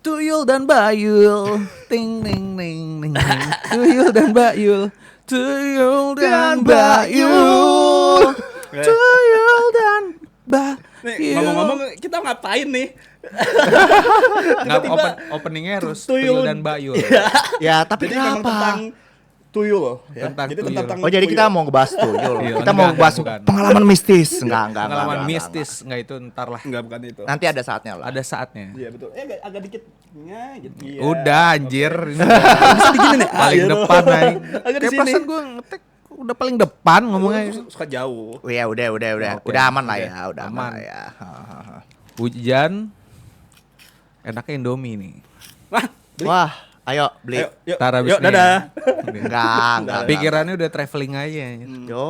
Tuyul dan Bayul, ting ting ting ting. Tuyul dan Bayul, Tuyul dan Bayul, Tuyul dan Bayul. Nih, ngomong-ngomong kita ngapain nih? Openingnya harus Tuyul. Tuyul dan Bayul. Ya, tapi Jadi memang kenapa? tentang tuyul loh. Ya. Tentang Jadi tuyul. tentang Oh, jadi kita tuyul. mau ngebahas tuyul. Iya, Kita mau enggak, ngebahas bukan. pengalaman mistis. Enggak. Pengalaman enggak. mistis nggak itu ntar lah. Enggak, bukan itu. Nanti ada saatnya lah. Ada saatnya. Iya betul. Agak dikit. Gitu. Iya. Udah anjir. Oke. Ini udah Bisa digini nih. paling Ayo. depan naik. Agak di Kayak sini. perasaan gue ngetek udah paling depan ngomongnya. Suka jauh. Oh, ya udah. Oke. Udah aman lah Oke. ya, udah aman Aman. lah ya. Hujan. Enaknya Indomie nih. Wah, beli. Wah, ayo beli. Ayo, yuk. Ntar abis Yuk, nih. dadah. Enggak. Pikirannya udah traveling aja. Yo,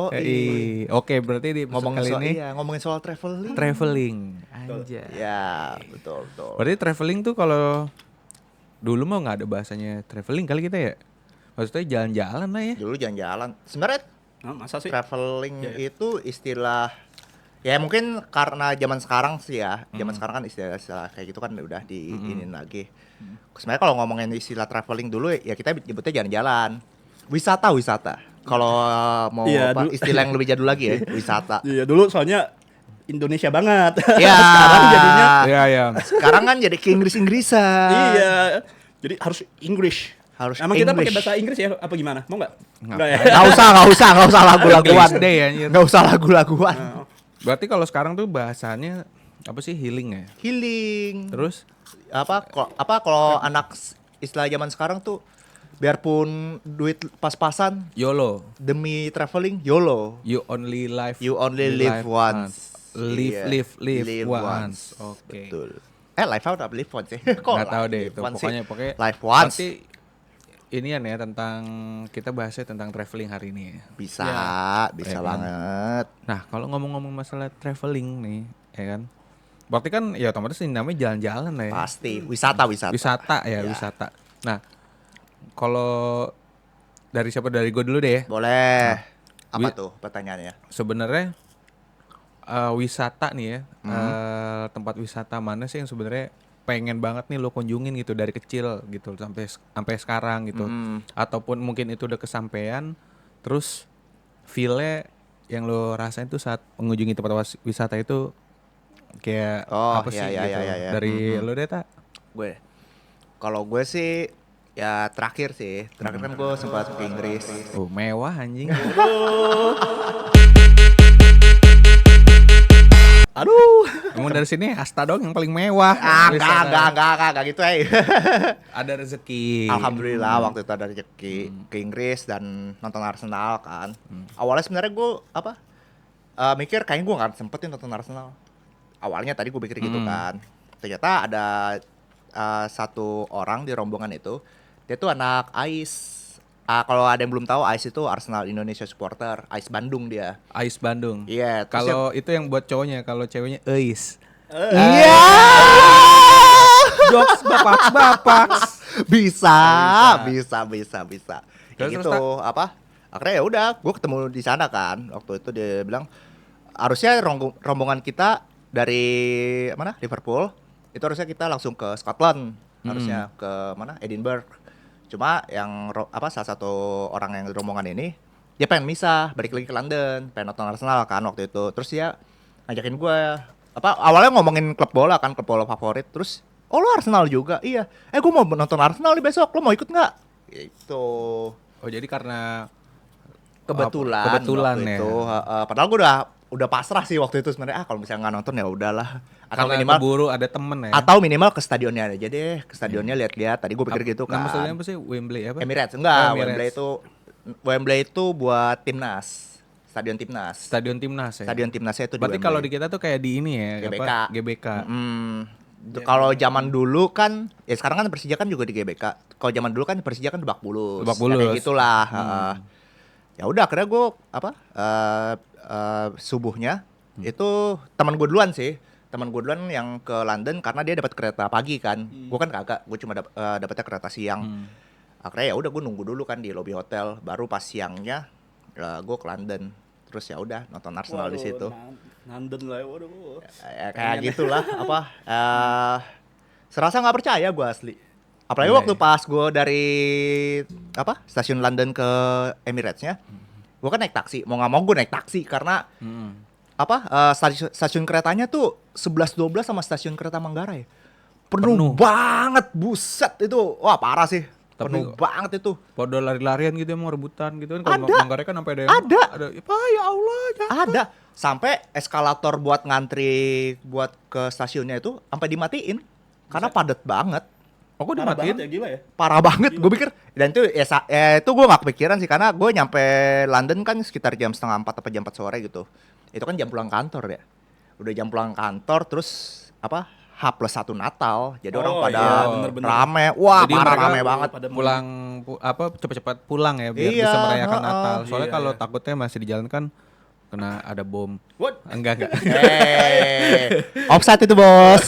Oke, berarti di episode ngomongin kali soal ini ngomongin soal traveling. traveling. Anjay. Ya, betul. Berarti traveling tuh kalau dulu mah nggak ada bahasanya traveling kali kita ya. Maksudnya jalan-jalan lah ya. Dulu jalan-jalan. Sebenarnya Nah, masa sih? traveling Iya. itu istilah ya mungkin karena zaman sekarang sih ya. Zaman sekarang kan istilah kayak gitu kan udah diinin lagi. Sebenarnya kalau ngomongin istilah traveling dulu ya kita nyebutnya jalan-jalan. Wisata. Kalau mau Iya, apa, dulu. istilah yang lebih jadul lagi ya, wisata. Iya, dulu soalnya Indonesia banget. Ya, Sekarang jadinya Iya, iya. sekarang kan jadi ke Inggris-Inggrisan. iya. Jadi harus English. Harus Emang kita pakai English. bahasa Inggris ya? Apa gimana? Mau nggak? Nggak. ya? Nggak usah lagu-laguan. English Day, anjir. Nggak usah lagu-laguan. Nah, Berarti kalau sekarang tuh bahasanya apa sih, healing ya? Healing. Terus Kalau anak istilah zaman sekarang tuh biarpun duit pas-pasan YOLO. demi traveling YOLO. You only live. You only live once. Live, Iya, live once. Oke. Betul. Live out apa live once sih? Nggak tahu deh itu. Pokoknya live once. Berarti inian ya tentang kita bahasnya tentang traveling hari ini ya. Bisa, bisa Keren. banget. Nah, kalau ngomong-ngomong masalah traveling nih, ya kan? Berarti kan ya otomatis ini namanya jalan-jalan lah ya. Pasti wisata. Wisata ya, Ya. wisata. Nah, kalau dari siapa, dari gue dulu deh ya. Boleh. Apa Wi- tuh pertanyaannya? Sebenarnya wisata nih ya, tempat wisata mana sih yang sebenarnya pengen banget nih lo kunjungin gitu dari kecil gitu sampai sekarang gitu, ataupun mungkin itu udah kesampaian, terus feel-nya yang lo rasain tuh saat mengunjungi tempat wisata itu kayak Oh, apa sih ya, gitu ya. dari lo deh, Tak? Gue. Kalau gue sih ya terakhir kan gue sempat ke Inggris. Mewah anjing. Aduh. Emang dari sini Asta dong yang paling mewah. Enggak gitu Ada rezeki. Alhamdulillah waktu itu ada rezeki ke Inggris dan nonton Arsenal kan. Awalnya sebenarnya gue mikir kayaknya gue nggak sempetin nonton Arsenal. Awalnya tadi gue pikir gitu kan. Ternyata ada satu orang di rombongan itu, dia tuh anak AIS. Kalau ada yang belum tahu, AIS itu Arsenal Indonesia Supporter, AIS Bandung dia. Ais Bandung. Iya. terus Kalau itu yang buat cowoknya, kalau ceweknya Eis. Iya. Jokes bapak. bisa. Terus, Kayak gitu, akhirnya ya udah, gue ketemu di sana kan. Waktu itu dia bilang harusnya rombongan kita dari mana? Liverpool. Itu harusnya kita langsung ke Scotland, harusnya ke mana? Edinburgh. Cuma yang salah satu orang yang rombongan ini dia pengen misah, balik lagi ke London, pengen nonton Arsenal kan waktu itu. Terus dia ngajakin gue awalnya ngomongin klub bola favorit. Terus lo Arsenal juga? Iya. Gue mau nonton Arsenal nih besok, lo mau ikut nggak? Gitu. Oh, jadi karena Kebetulan ya. waktu itu, padahal gue udah pasrah sih waktu itu sebenarnya. Kalau misalnya nggak nonton ya udahlah. Atau karena minimal keburu ada temen ya. atau minimal ke stadionnya aja deh, ke stadionnya lihat-lihat. Tadi gue pikir gitu kan. Nama stadionnya apa sih? Wembley apa? Emirates enggak, Emirates. Wembley itu buat timnas. Stadion timnas. Stadion timnas ya. Stadion timnasnya itu di Berarti Wembley. kalau di kita tuh kayak di ini ya, GBK. apa? GBK. Kalau zaman dulu kan, ya sekarang kan Persija kan juga di GBK. Kalau zaman dulu kan Persija kan Lebak Bulus. Lebak Bulus. Ya kayak gitulah. Ya udah, akhirnya gue subuhnya itu teman gue duluan sih. teman gue duluan yang ke London karena dia dapat kereta pagi kan. Gue kan kagak, gue cuma dapetnya kereta siang. Akhirnya ya udah gue nunggu dulu kan di lobi hotel, baru pas siangnya gue ke London. Terus ya udah nonton Arsenal di situ. London lah, waduh. Ya, kayak gitulah serasa nggak percaya gue asli. Apalagi Iya, waktu iya. pas gue dari stasiun London ke Emirates-nya, gue kan naik taksi. Mau nggak mau gue naik taksi karena stasiun keretanya tuh 11-12 sama stasiun kereta Manggarai. Penuh banget, buset itu. Wah, parah sih. Tapi Penuh banget itu. Pada lari-larian gitu emang rebutan gitu kan. Kalau Ada. Manggarai kan sampai ada Ada. Ya Allah, Ada. Sampai eskalator buat ngantri buat ke stasiunnya itu sampai dimatiin karena padat banget. Oh, kok Parah dimatiin? banget ya, gila ya. Parah banget, gue pikir. Dan itu itu gue gak kepikiran sih karena gue nyampe London kan sekitar jam 3:30 apa jam 4 sore gitu. Itu kan jam pulang kantor ya. Udah jam pulang kantor terus H+1 Natal. Jadi orang Oh, pada iya, bener-bener. rame. Wah, Jadi parah mereka rame banget. pada Pulang cepet-cepet pulang ya biar Iya, bisa merayakan heeh. Natal. Soalnya Iya, kalau iya. takutnya masih di jalan kan kena ada bom. What? Enggak. Offside itu bos.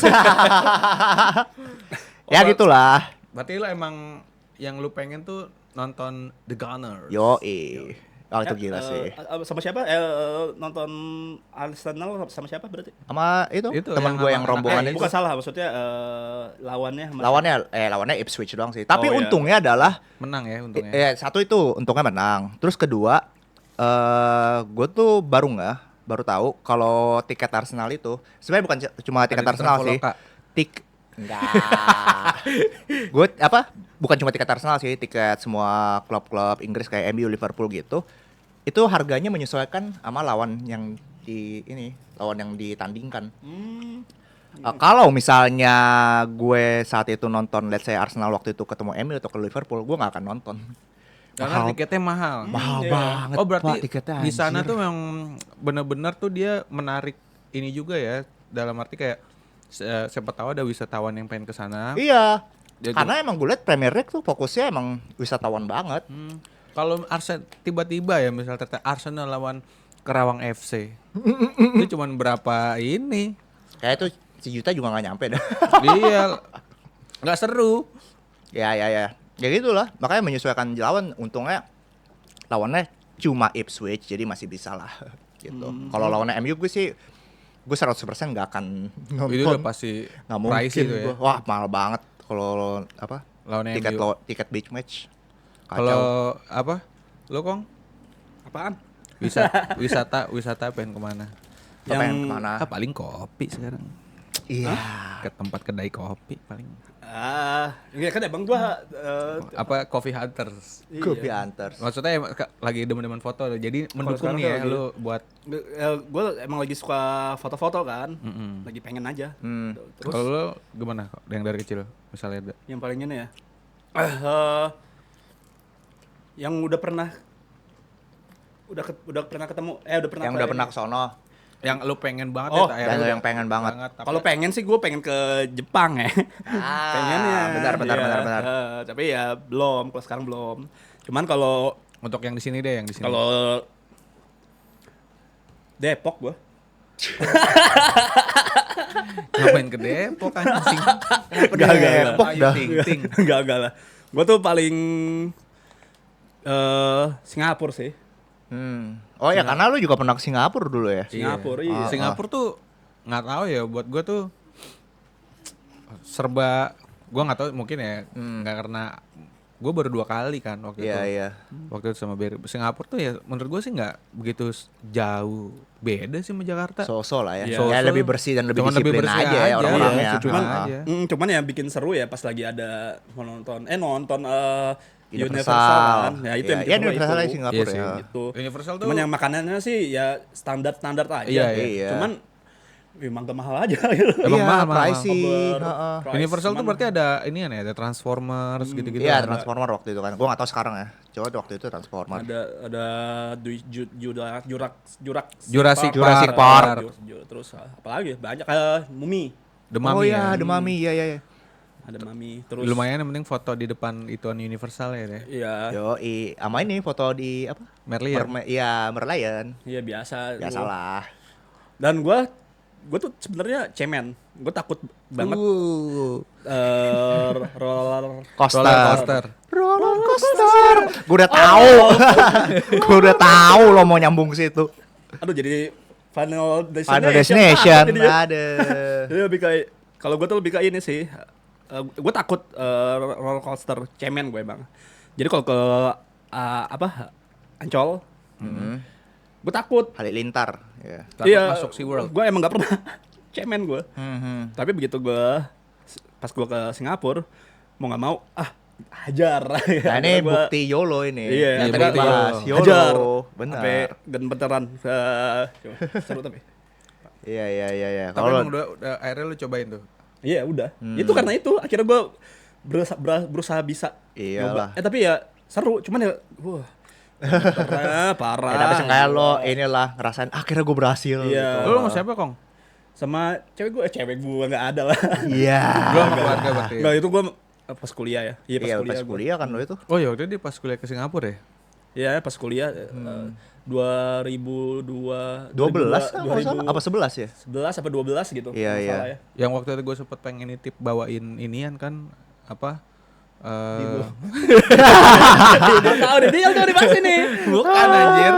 Ya gitulah. Berarti lo emang yang lu pengen tuh nonton The Gunners. Yoi. Oh itu gila sih. Sama siapa? Nonton Arsenal sama siapa berarti? Sama itu Itu teman yang gue sama yang anak- rombongan itu. Bukan salah, maksudnya lawannya sama Lawannya Ipswich doang sih. Tapi Oh, iya. untungnya adalah Menang ya untungnya. satu itu untungnya menang. Terus kedua, gue tuh baru tahu kalau tiket Arsenal itu sebenarnya bukan cuma tiket Ada di Arsenal sih. Traveloka. Enggak. Gue bukan cuma tiket Arsenal sih, tiket semua klub-klub Inggris kayak MU, Liverpool gitu. Itu harganya menyesuaikan sama lawan yang ditandingkan. Kalau misalnya gue saat itu nonton, let's say Arsenal waktu itu ketemu MU atau ke Liverpool, gue nggak akan nonton. Karena tiketnya mahal. Mahal Iya. banget. Oh berarti Pak, tiketnya, di sana anjir. tuh memang benar-benar tuh dia menarik ini juga ya, dalam arti kayak siapa tahu ada wisatawan yang pengen ke sana. Iya. Dia Karena emang gue liat Premier League tuh fokusnya emang wisatawan banget. Kalau Arsenal tiba-tiba ya misal ternyata Arsenal lawan Kerawang FC. Itu cuman berapa ini? Kayak itu sejuta juga nggak nyampe dah. Dia nggak seru. Ya. Ya gitulah. Makanya menyesuaikan lawan. Untungnya lawannya cuma Ipswich, jadi masih bisa lah. Gitu. Kalau lawannya MU gue 100% nggak akan nonton. Itu udah pasti Nggak mungkin pricey itu ya. gua. Wah mahal banget kalau Lawan MU. tiket beach match. Kacau. Kalau apa? Lo Kong? apaan? Wisata pengen kemana? Lo pengen yang- kemana? Paling kopi sekarang. Iya. Ke tempat kedai kopi paling. Iya kan emang gua Apa Coffee Hunters. Kopi iya. Hunters. Maksudnya lagi demen-demen foto, jadi mendukung sekarang nih ya tuh lagi- lu buat. Gue emang lagi suka foto-foto kan, lagi pengen aja. Terus Kalau lu gimana yang dari kecil misalnya ada? yang paling ini ya, yang udah pernah ketemu, udah pernah Yang udah pernah ke sono. Yang lu pengen banget Oh, ya akhirnya yang pengen banget. tapi- Kalau pengen sih gue pengen ke Jepang ya. Pengennya. Bentar. Iya, tapi ya belum, kalau sekarang belum. Cuman kalau untuk yang di sini deh, yang di sini. kalau Depok gue. Ngapain ke Depok anjing? Depok Ayo, dah. ting. Enggak lah. Gue tuh paling Singapura sih. Oh ya karena lu juga pernah ke Singapura dulu ya. Singapura, iya. Singapura tuh nggak tahu ya, buat gue tuh serba, gue nggak tahu mungkin ya nggak karena gue baru 2 kali kan waktu itu. Iya. Waktu itu sama Berry. Singapura tuh ya menurut gue sih nggak begitu jauh beda sih sama Jakarta. So-so lah ya. Iya. Ya So-so. lebih bersih dan lebih Cuman lebih disiplin bersih aja ya aja, orang-orangnya. iya, cuman Ah. aja. Cuman yang bikin seru ya pas lagi ada nonton Universal. Universal kan. Ya itu yang bikin Iya, seru Universal itu. di Singapura Iya sih. ya. Gitu. Universal tuh Cuman yang makanannya sih ya standar aja. Iya, iya. Cuman emang gak mahal aja gitu. Emang Iya, mahal. pricey. Over- Heeh. price. Universal tuh Cuman- berarti ada ini ya, ada Transformers gitu-gitu. Iya, kan? Transformer waktu itu kan. Gua nggak tahu sekarang ya. Coba waktu itu Transformer. ada Jurassic Park. Terus apalagi banyak Mumi. The Mummy Oh ya. iya, The Mummy. Iya. Ada Mami. Terus Lumayan yang penting foto di depan ituan Universal ya deh. Iya. Yoi, sama ini foto di apa? Merlion. Iya, Merlion. Iya biasa. Biasalah. Dan gua gue tuh sebenarnya cemen. Gue takut banget roller Coaster. Roller coaster. Gue udah tahu. Gue udah tahu lo mau nyambung ke situ. Aduh, jadi Final Final Destination. Destination. Ada. Jadi lebih kayak kalau gue tuh lebih kayak ini sih. Gue takut roller coaster cemen gue emang. Jadi kalau ke Ancol, gue takut. Halilintar. Ya. Takut masuk SeaWorld. Gue emang gak pernah cemen gue. Tapi begitu pas gue ke Singapura, mau nggak mau, hajar. Nah ini bukti YOLO ini. Iya, yang tadi bukti bahas YOLO. Hajar. YOLO. Benar. Sampai beneran seru tapi. Iya. Tapi emang udah akhirnya lu cobain tuh. Iya udah. Itu karena itu akhirnya gue berusaha bisa. Iyalah. nyoba. Tapi ya seru, cuman ya, parah. Ya, tapi seenggaknya lo inilah ngerasain akhirnya gue berhasil. Iya. Gitu. Lu sama siapa, Kong? Sama cewek gue nggak ada lah. Iya. Gua sama keluarga berarti. Nggak, itu gue pas kuliah ya. Iya pas gua. kuliah kan lo itu. Oh ya udah dia pas kuliah ke Singapura ya? Iya pas kuliah 2002 12 kan kalau salah. Apa 11 ya? 11 apa 12 gitu. Iya, kalau iya. salah ya. Yang waktu itu gue sempet pengen nitip bawain inian kan apa? Nggak tahu deh, dia udah dibahas ini. Bukan anjir.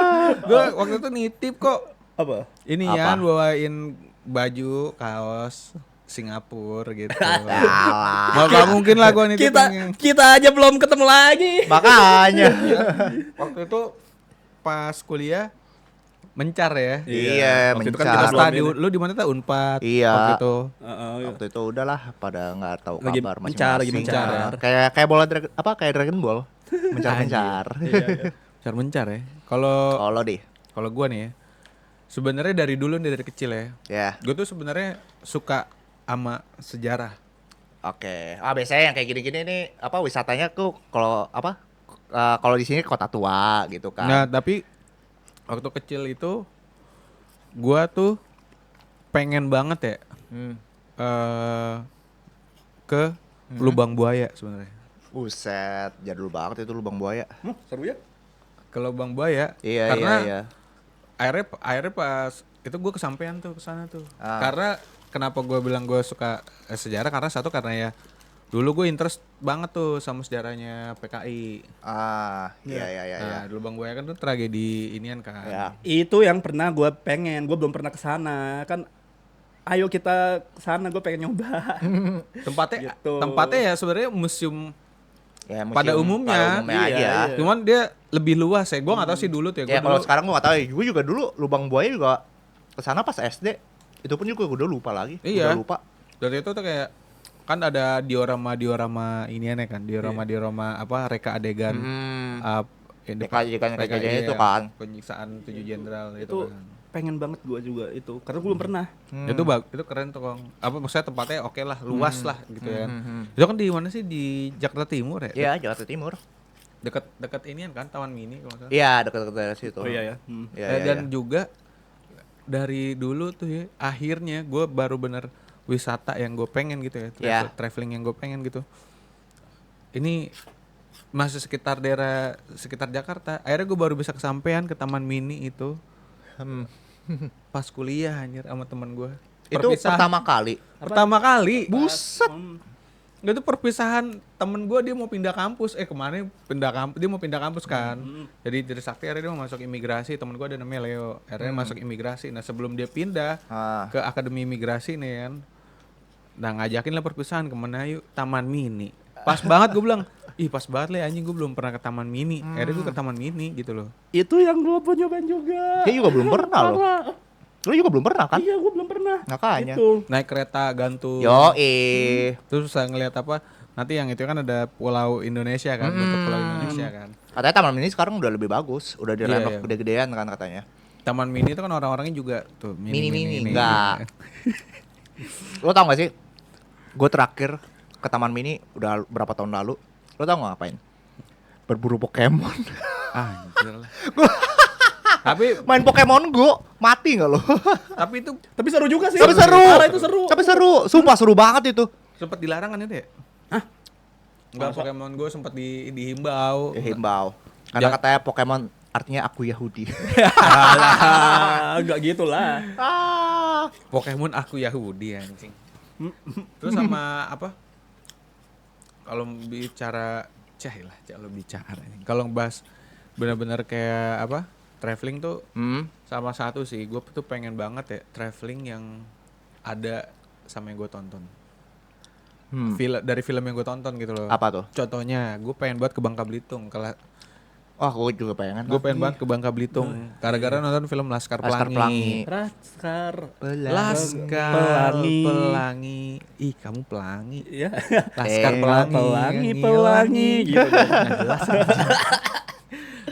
Gue waktu itu nitip kok. Apa? Inian bawain baju, kaos Singapura gitu. Alah. Mau gak mungkin lah gue nitip Kita aja belum ketemu lagi. Makanya. waktu itu pas kuliah mencar ya. Iya, waktu itu kan mencar. kita belum Tadi ini. lu di mana tuh Unpad? Iya. Waktu itu. Waktu itu udahlah pada nggak tahu Lagi kabar mencar, lagi masing-masing. mencar. Kayak bola kayak Dragon Ball. Mencar-mencar. Iya. Mencar ya. Kalau Kalau deh. kalau gue nih ya. Sebenarnya dari dulu nih dari kecil ya. Ya. Gue tuh sebenarnya suka sama sejarah. Oke. Biasanya yang kayak gini-gini nih apa wisatanya tuh kalau apa? Kalau di sini kota tua gitu kan. Nah, tapi waktu kecil itu gua tuh pengen banget ya ke Lubang Buaya sebenarnya. Buset, jadul banget itu lubang buaya. Seru ya? Ke Lubang Buaya Iya, karena iya. akhirnya pas itu gua kesampean tuh ke sana tuh. Ah. Karena kenapa gua bilang gua suka sejarah karena satu karena ya dulu gue interest banget tuh sama sejarahnya PKI. Iya. Nah, di Lubang Buaya kan tuh tragedi inian kan. Ya. Itu yang pernah gue pengen, gue belum pernah ke sana. Kan ayo kita ke sana, gue pengen nyoba. Gitu. Tempatnya ya sebenarnya museum Ya, pada umumnya, aja. iya. cuman dia lebih luas ya. Gue nggak tahu sih dulu tuh Ya ya. kalau sekarang gua nggak tahu. Gue juga dulu lubang buaya juga kesana pas SD. Itu pun juga gue udah lupa lagi. Iya. Udah lupa. Dari itu tuh kayak kan ada diorama ini aneh kan, diorama apa reka adegan Reka itu kan. penyiksaan 7 jenderal Itu itu kan. pengen banget gue juga itu, karena gue belum pernah. Itu keren tuh Kong. Apa maksudnya tempatnya oke lah, luas lah gitu ya. Itu kan di mana sih, di Jakarta Timur ya? Iya, Jakarta Timur. Dekat inian kan Taman Mini kalau nggak salah. Iya, dekat-dekat dari situ. Oh iya ya. Iya, Dan juga dari dulu tuh ya, akhirnya gue baru bener wisata yang gue pengen gitu ya, traveling yang gue pengen gitu. Ini masih sekitar Jakarta. Akhirnya gue baru bisa kesampean ke Taman Mini itu pas kuliah anjir sama teman gue. Itu pertama kali. Buset. Itu perpisahan temen gue, dia mau pindah kampus. Kemarin dia mau pindah kampus kan. Jadi dari Sakti akhirnya dia mau masuk imigrasi. Temen gue ada namanya Leo. Akhirnya masuk imigrasi. Nah sebelum dia pindah ke Akademi Imigrasi nih kan, nah ngajakin lah perpisahan kemana yuk, Taman Mini. Pas banget gue bilang, ih pas banget lah anjing, gue belum pernah ke Taman Mini. Akhirnya gue ke Taman Mini gitu loh. Itu yang gue mau nyobain juga. Dia juga belum pernah loh. Lu juga belum pernah kan? Iya, gue belum pernah. Makanya. Itu. Naik kereta gantung. Terus Terus saya ngeliat apa, nanti yang itu kan ada Pulau Indonesia kan, bentuk Pulau Indonesia kan. katanya Taman Mini sekarang udah lebih bagus, udah diremok Iya. gede-gedean kan katanya. Taman Mini itu kan orang-orangnya juga tuh Mini enggak. Lo tau gak sih? Gue terakhir ke Taman Mini udah berapa tahun lalu. Lo tau gak ngapain? Berburu Pokemon. Anjir lah. Tapi Main Pokemon Go, mati gak lo? Tapi seru juga sih. Tapi seru. Parah, itu seru. Tapi seru, sumpah seru banget itu. sempet dilarang kan itu ya? Hah? Enggak, Masa? Pokemon Go sempet dihimbau. Ya himbau. Karena katanya Pokemon artinya aku Yahudi. Alah, enggak gitu lah. Pokemon aku Yahudi anjing. Terus sama apa? Kalau bicara kalau bicara ini. Kalau ngebahas benar-benar kayak apa? Traveling tuh sama satu sih, gue tuh pengen banget ya traveling yang ada sama yang gue tonton. Dari film yang gue tonton gitu loh. Apa tuh? Contohnya, gue pengen banget ke Bangka Belitung. Oh, gue juga pengen. Gue pengen banget ke Bangka Belitung. Gara-gara nonton film Laskar Pelangi. Laskar Pelangi. Ih, kamu pelangi. Iya. Laskar Pelangi. Pelangi gitu. Nggak jelas.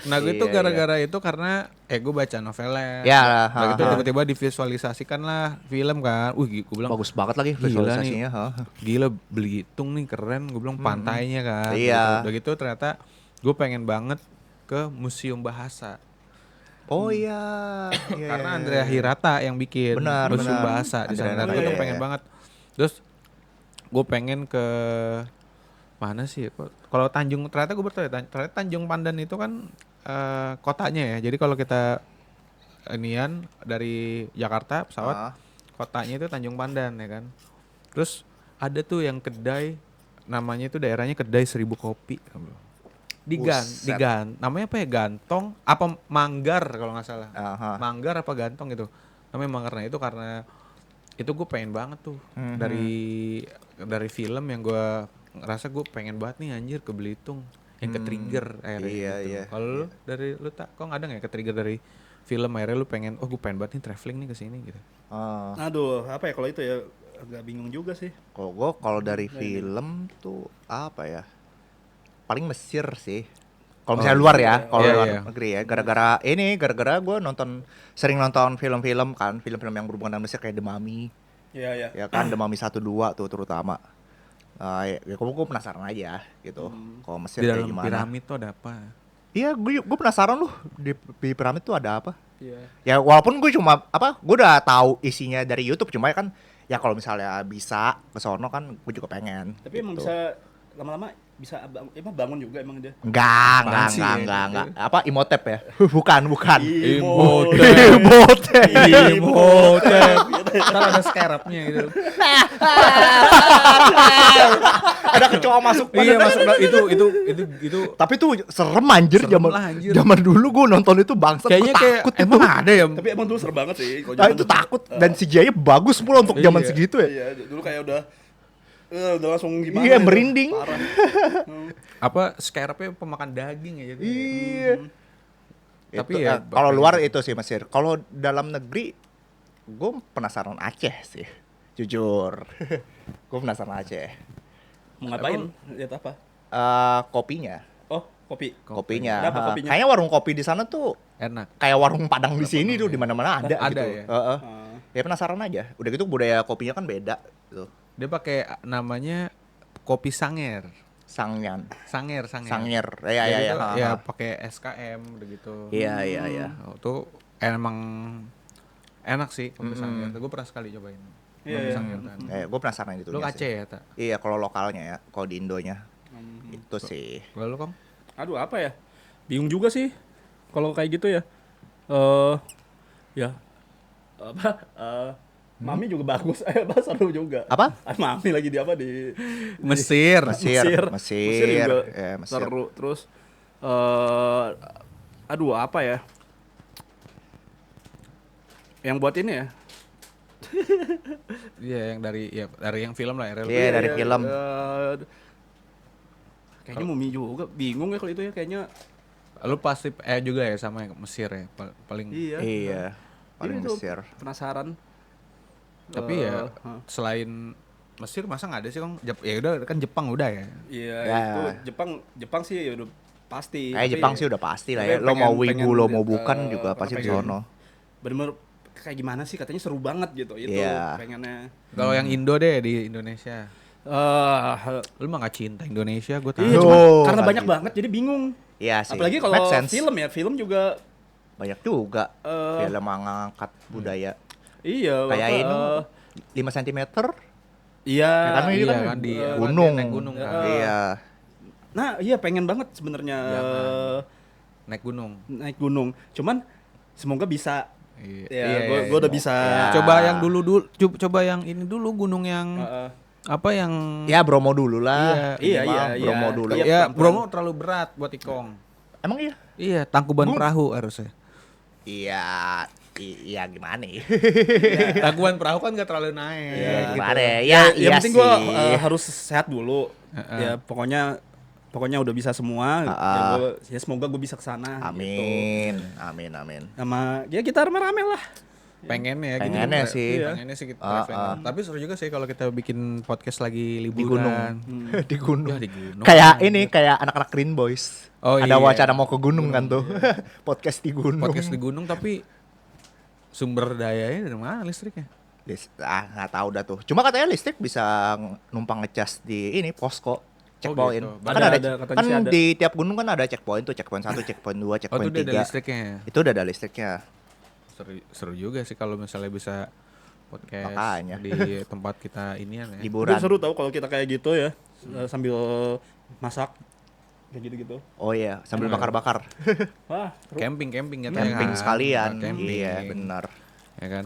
Nah, gue itu gara-gara itu karena gue baca novelnya. Ya, nah, gitu tiba-tiba divisualisasikan lah film kan. Gue bilang bagus banget lagi gila visualisasinya. Gila Belitung nih keren. Gue bilang pantainya kan. Iya. Udah gitu ternyata gue pengen banget ke Museum Bahasa. Oh iya. Karena Andrea Hirata yang bikin Museum Bahasa di sana. Gue tuh pengen banget. Terus gue pengen ke mana sih? Kalau Tanjung, ternyata gue bertanya, ternyata Tanjung Pandan itu kan kotanya ya. Jadi kalau kita inian dari Jakarta pesawat, kotanya itu Tanjung Pandan ya kan. Terus ada tuh yang kedai, namanya itu daerahnya kedai 1000 kopi. Di namanya apa ya, Gantong apa Manggar kalau nggak salah. Manggar apa Gantong gitu namanya. Manggar. Nah itu karena itu gue pengen banget tuh dari film yang gue ngerasa gue pengen banget nih anjir ke Belitung, yang ke trigger akhirnya gitu. Kalau lu dari lu tak kok ada nggak ya ke trigger dari film akhirnya lu pengen gue pengen banget nih traveling nih ke sini gitu. Aduh, apa ya kalau itu ya agak bingung juga sih. Kalau dari film tuh apa ya? Paling Mesir sih. Kalau misalnya luar ya, kalau luar negeri ya. Gara-gara gue sering nonton film-film kan, film-film yang berhubungan dengan Mesir kayak The Mummy. Iya. Ya kan, The Mummy 1 2 tuh terutama. Ya gue penasaran aja gitu. Kalau Mesir Di kayak dalam gimana. piramid tuh ada apa? Iya, gue penasaran loh di piramid tuh ada apa. Iya. Ya walaupun gue gue udah tahu isinya dari YouTube, cuma kan ya kalau misalnya bisa ke sono kan gue juga pengen. Tapi emang gitu. bisa lama-lama bisa emang bangun juga emang dia. Enggak. Apa Imhotep ya? Bukan. Imhotep. Ntar ada scarabnya gitu. Ada kecoa masuk. Iya masuk itu. Tapi tuh serem anjir Serem lah, anjir. zaman dulu gue nonton itu bangsat. Kayaknya kayak takut emang itu. ada ya. Tapi emang dulu serem banget sih. Nah, itu takut dan CGI-nya bagus pula untuk zaman segitu ya. Iya, dulu kayak udah langsung gimana. Iya, merinding. Parah. Apa scarabnya pemakan daging ya gitu. Iya. Tapi Itu, ya kalau luar itu sih Mesir. Kalau dalam negeri gue penasaran Aceh sih. Jujur. Gue penasaran Aceh. Mau ngapain? Lihat apa? Kopinya. Oh, kopi. Kopinya. Kenapa kopinya? Kayaknya warung kopi di sana tuh enak. kayak warung Padang di sini tuh di mana-mana ada Ada gitu. ya? Ya penasaran aja. Udah gitu budaya kopinya kan beda gitu. Dia pakai namanya kopi Sanger. Sanger. Jadi Ya. itu, ya pakai SKM udah gitu. Iya. Tuh emang enak sih kopi Sanger. Gue pernah sekali cobain. Kopi Sanger kan. Gue penasaran itu. Lu Aceh ya, Tak? Iya, kalau lokalnya ya, kalau di Indonya. Itu sih. Kalau lu, Kong? Aduh, apa ya? Bingung juga sih kalau kayak gitu ya. Ya. Mami juga bagus, seru juga. Apa? Mami lagi di apa di Mesir. Mesir juga Ya, Mesir. seru. Terus aduh apa ya? Yang buat ini ya? Iya, yang dari yang film lah ya. Iya, dari film. Kayaknya Mumi juga bingung ya kalau itu ya kayaknya. Lu pasti juga ya sama yang Mesir ya paling. Iya. Paling Itu Mesir. Penasaran. Tapi ya selain Mesir masa nggak ada sih, Kong? Ya udah kan Jepang udah ya. Iya, Ya. itu Jepang sih ya udah pasti. Kayak Tapi Jepang sih udah pasti lah ya. tapi Lo mau pengen wibu, lo lihat, mau bukan juga pasti di sono. Bener-bener kayak gimana sih, katanya seru banget gitu. Itu Iya. pengennya. Kalau yang Indo deh di Indonesia. Lu mah nggak cinta Indonesia, gue tahu. Iya, Aduh, cuma karena nggak banyak gitu. banget jadi bingung. Iya sih. Apalagi kalau Make sense. film juga Banyak juga film mengangkat budaya. iya Kayak apa, ini 5 cm. iya. Ya kan, ini kan kan di gunung. naik gunung kan. Iya. Nah, iya pengen banget sebenarnya Jangan. Naik gunung. naik gunung. Cuman semoga bisa Ya, gue udah bisa. Coba yang dulu coba yang ini dulu gunung yang apa yang Ya Bromo dulu lah. Iya, Minimal iya. Bromo dulu. Iya, ya pelan-pelan. Bromo terlalu berat buat Ikong. Emang iya? Iya, Tangkuban Perahu harusnya. Iya gimana ya? Tangkuban Perahu kan gak terlalu naik. Iya gitu. gimana ya? Yang Iya penting sih. gue harus sehat dulu. Ya pokoknya udah bisa semua. Ya semoga gue bisa kesana. Gitu. Amin. Sama ya kita rame-rame lah. Pengennya Pengennya gitu. sih. Pengennya sih kita traveling. Tapi seru juga sih kalau kita bikin podcast lagi liburan. Di gunung. Ya, di gunung. Kayak anak-anak Green Boys. Oh, Ada iya. wacana mau ke gunung kan tuh. Podcast di gunung. Podcast di gunung tapi sumber dayanya dari mana listriknya? Nggak tahu dah tuh. Cuma katanya listrik bisa numpang ngecas di ini posko checkpoint. gitu. Kan Ada, ada katanya kan sih ada. di tiap gunung kan ada checkpoint tuh, checkpoint 1, checkpoint 2, Oh, checkpoint itu udah ada 3. listriknya ya? Itu udah ada listriknya. Seru juga sih kalau misalnya bisa podcast Makanya. di tempat kita inian ya. Liburan. Itu seru tau kalau kita kayak gitu ya. Sambil masak. Kayak gitu-gitu. Oh iya, sambil bakar-bakar. Wah, seru. Camping katanya. Camping kan. sekalian. Camping. Iya, benar. Ya kan.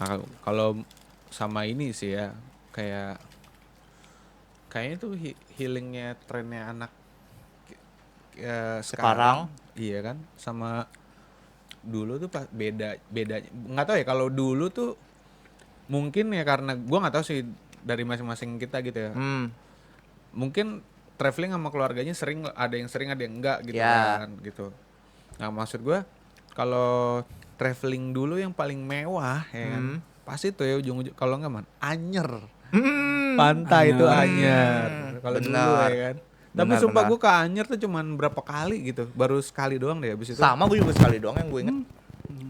Nah, kalau sama ini sih ya kayaknya itu healingnya trennya anak sekarang. Iya kan, sama dulu tuh bedanya nggak tahu ya, kalau dulu tuh mungkin ya karena gua nggak tahu sih dari masing-masing kita gitu ya. Mungkin traveling sama keluarganya ada yang enggak gitu kan gitu. Nah, maksud gua kalau traveling dulu yang paling mewah ya kan. Pas itu ya ujung-ujung kalau enggak Anyer. Pantai itu Anyer. Kalau dulu Benar. ya kan. Tapi Benar, sumpah benar. gue ke Anyer tuh cuman berapa kali gitu. Baru sekali doang deh habis itu. Sama gue juga sekali doang yang gue inget.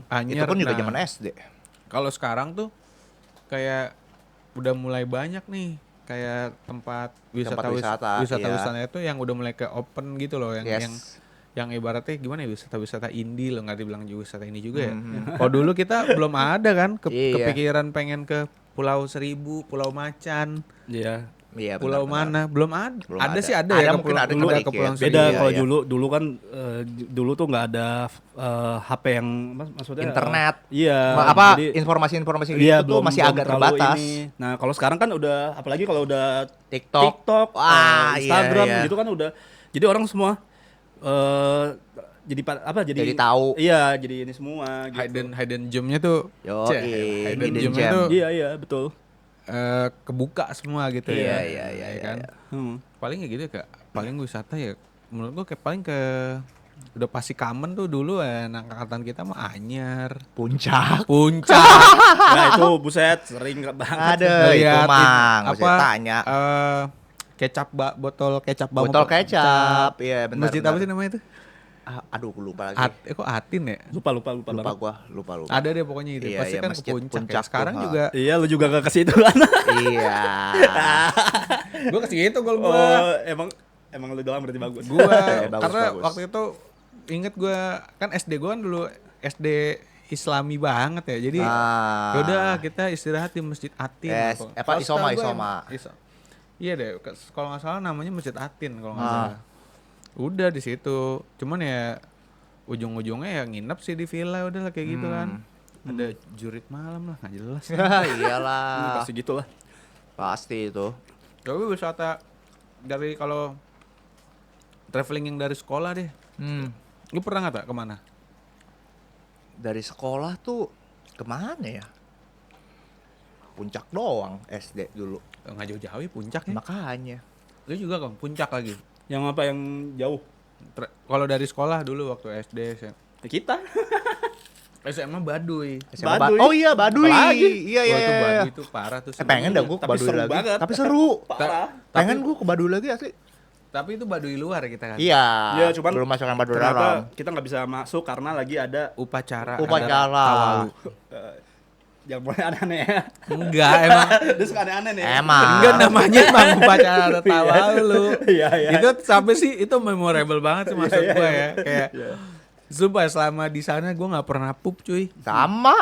Anyer. Itu pun juga nah, zaman SD. Kalau sekarang tuh kayak udah mulai banyak nih kayak tempat wisata, wisata itu yang udah mulai ke open gitu loh, Yes. yang ibaratnya gimana ya, wisata indie loh, nggak dibilang juga wisata ini juga ya. Kalau dulu kita belum ada kan Iya. kepikiran pengen ke Pulau Seribu, Pulau Macan, Iya. Iya, Pulau benar-benar. mana belum ada. Belum ada ada. sih ada Ada ya mungkin ada, dulu cuma ke dikit. Pulau Beda Iya, kalau iya. dulu kan dulu tuh nggak ada HP yang maksudnya Internet. Iya. Apa informasi-informasi iya, gitu tuh masih belum agak terlalu terbatas. ini. Nah, kalau sekarang kan udah, apalagi kalau udah TikTok. Wah, Instagram iya. gitu kan udah. Jadi orang semua jadi tahu. Iya, jadi ini semua gitu. hidden gemnya tuh Yo, hidden hidden gemnya gem. tuh Iya, betul. kebuka semua gitu Iya, ya. iya, kan. Paling ya gitu ya, Kak. Paling wisata ya menurut gua kayak paling ke udah pasti kamen tuh dulu ya, angkatan kita mah Anyer, Puncak. Nah, itu buset sering banget. Ada itu Ngeliat mang, apa, saya tanya. kecap botol kecap Botol kecap, iya benar. Masjid apa sih namanya itu? Aduh, gue lupa lagi. Kok Atin ya? Lupa Lupa banget. gua, lupa. Ada deh pokoknya itu. Iya, Pasti iya, kan ke masjid puncak, puncak ya. Sekarang tuh, juga Iya, lu juga gak ke situ kan? Iya. gua ke situ kalau gua. Oh, emang lu doang berarti bagus. Gua Bagus, karena bagus. waktu itu inget gua kan SD gua kan dulu SD Islami banget ya. Jadi yaudah kita istirahat di Masjid Atin. Yes, apa, Kalau Isoma, setahu gua Isoma. Iya deh, kalau nggak salah namanya Masjid Atin kalau nggak salah. Udah di situ. Cuman ya ujung-ujungnya ya nginep sih di villa udahlah kayak gitu kan. Ada jurit malam lah, nggak jelas. Iyalah. Pasti gitu lah. Pasti itu. Tapi wisata dari kalau traveling yang dari sekolah deh. Lu pernah nggak tak kemana? Dari sekolah tuh kemana ya? Puncak doang SD dulu. Nggak jauh-jauh ya puncak ya. Makanya. Lu juga kan puncak lagi. Yang apa yang jauh? Kalau dari sekolah dulu waktu SD, Ya, kita. SMA Baduy. SMA Baduy. Oh iya, Baduy. Apalagi? Iya, iya. Wah, itu iya. Baduy itu parah tuh. Pengen dah gue ke Tapi Baduy seru lagi. banget. Tapi seru. Parah. Pengen gue ke Baduy lagi asli. Tapi itu Baduy luar kita kan. Iya. Iya, cuman belum masuk yang Baduy ternyata dalam. kita nggak bisa masuk karena lagi ada Upacara. Upacara. Tawalu. yang boleh aneh-aneh ya. Enggak, emang. Dia suka aneh-aneh nih. Emang. Enggak, namanya emang upacara tawalu. Iya, iya. Itu sampai sih itu memorable banget sih maksud Iya, gue iya. ya. Kayak sumpah selama di sana gue nggak pernah pup cuy. Sama.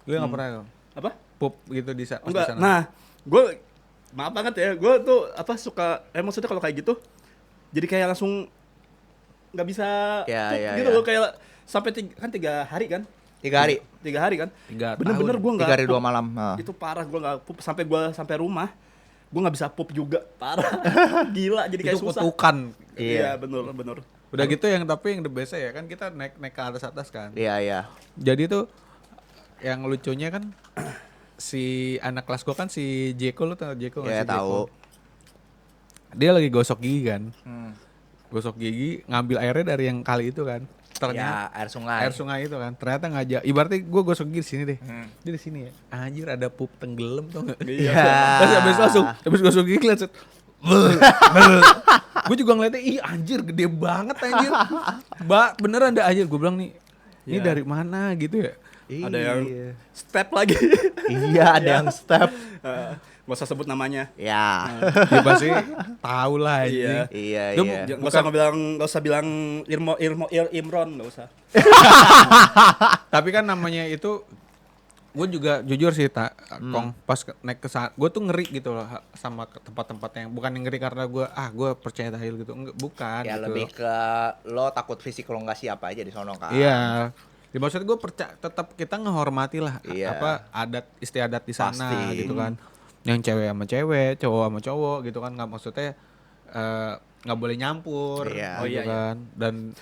Gue nggak pernah Apa? pup gitu di pas di Enggak. sana. Nah, gue maaf banget ya. Gue tuh apa suka maksudnya kalau kayak gitu jadi kayak langsung nggak bisa Ya, pup ya, gitu ya. loh, kayak sampai 3 hari kan. 3 hari. 3 hari kan. 3 Bener-bener tahun. gue nggak 3 hari 2 pup. malam. Itu parah, gue nggak pup sampai rumah. Gue nggak bisa pup juga, parah. Gila, jadi kayak Itu susah. kutukan. Iya, bener. Udah gitu tapi yang the best ya kan kita naik ke atas kan. Iya. Jadi tuh yang lucunya kan si anak kelas gua kan si Jeko, lu tau Jeko nggak Iya, sih? Jeko? tahu. Dia lagi gosok gigi kan. Gosok gigi, ngambil airnya dari yang kali itu kan. Ternyata Ya, air sungai itu kan. Ternyata ngajak. Ibaratnya gua gosok gigi di sini deh. Dia di sini ya. Anjir ada pup tenggelam tau enggak? Iya. Terus habis gosok gigi lihat set. Gue juga ngeliatnya, ih anjir gede banget anjir. Beneran ada anjir. Gue bilang nih, ini Iya. dari mana gitu ya. Ada yang step lagi. Iya, ada yang step. Gak usah sebut namanya. Ya. Dia pasti tahu lah anjing. Iya. Lu Iya. Gak usah bilang Imron, gak usah. Tapi kan namanya itu, gue juga jujur sih Kong, pas naik ke sana, gue tuh ngeri gitu loh sama tempat-tempat yang bukan yang ngeri karena gue percaya tahil gitu, enggak, bukan Ya gitu. lebih ke lo takut fisik lo nggak siap aja di sono kan. Iya. Ya, maksud gue tetap kita ngehormati lah Iya. apa adat istiadat di sana Pasti. gitu kan. Yang cewek sama cewek, cowok sama cowok gitu kan, nggak maksudnya nggak boleh nyampur Iya. gitu Oh, iya, kan. Dan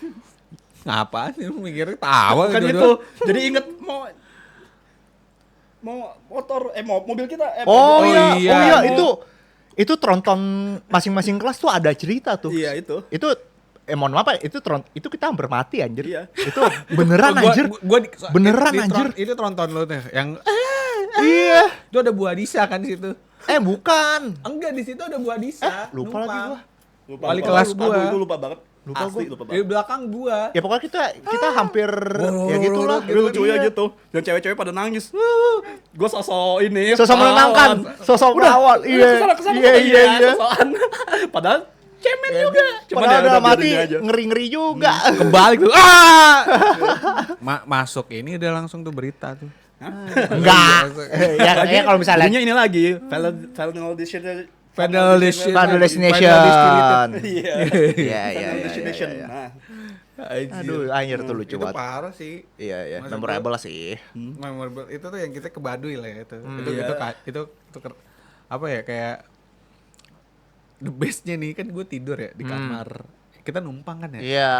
ngapain sih lu mikirnya tawa Bukan gitu itu. doang. Jadi inget mau motor mobil kita Oh, Oh, iya, iya. itu tronton masing-masing kelas tuh ada cerita tuh. Iya itu. Itu mohon maaf ya, itu kita hampir mati anjir. Iya. Itu beneran anjir. Beneran, anjir. Itu tronton lu tuh yang Iya. itu ada buah disa kan di situ. Bukan. Enggak, di situ ada buah disa. Lupa lagi gua. Wali kelas gua. Aduh, itu lupa banget. Lupa Asli, gua. lupa Di banget. belakang gua. Ya pokoknya kita hampir ya gitulah. Tapi lucunya gitu. Dan cewek-cewek pada nangis. Gue sosok ini. Sosok pahlawan. menenangkan, sosok merawat. Iya. Kesana, Iya. sosokan. Padahal cemen juga. Cuma Padahal dia udah mati biarin aja. ngeri-ngeri juga. Kebalik tuh. Masuk ini udah langsung tuh berita tuh. Enggak. Ya kalau misalnya Jadinya ini lagi. Final Final Destination. Iya. Iya. Final Destination. Iya. Nah, Aduh, anjir tuh lucu Itu banget. parah sih. Iya. Maksud Memorable sih. Memorable itu tuh yang kita ke Baduy lah ya itu. Iya. Itu apa ya kayak the bestnya nih kan gue tidur ya di kamar. Kita numpang kan ya. Iya.